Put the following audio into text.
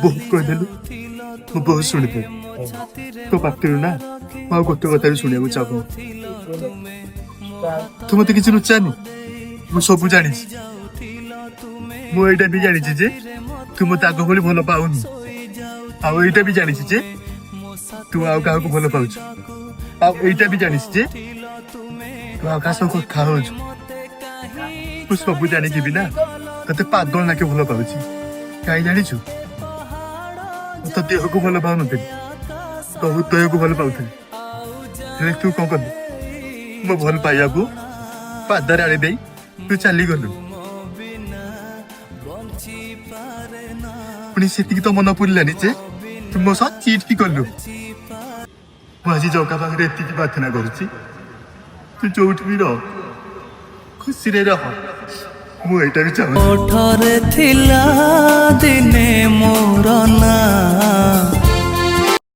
बहुत कहीदेलु मु बहुत शुणी तो पाखर ना मैं गोटे कथा शुणा चाहूँ तू मत कि लुचानी मु सब जानी मुझा भी जानी जे तू मत आग भली भल पाऊनी आईटा भी जानी जे तू आउ क्या भल पाच आईटा भी जानी जे तू आकाश को खाऊ मु सब जानिकी भी ना ते पागल ना के भल पाऊँ कहीं जाचु तो देह को भल पाऊन तो हृदय को भल पाऊे तू कौन कलु मो भल पाइबा को पादर आनी दे तू चली गलु पुणी से तो मन पुरलानी जे तू मो सह चीट भी कलु मुझे जगह पाखे एति प्रार्थना करुच्ची तू जो भी रह खुशी रह मुझे भी चाहूँ दिने मोर ना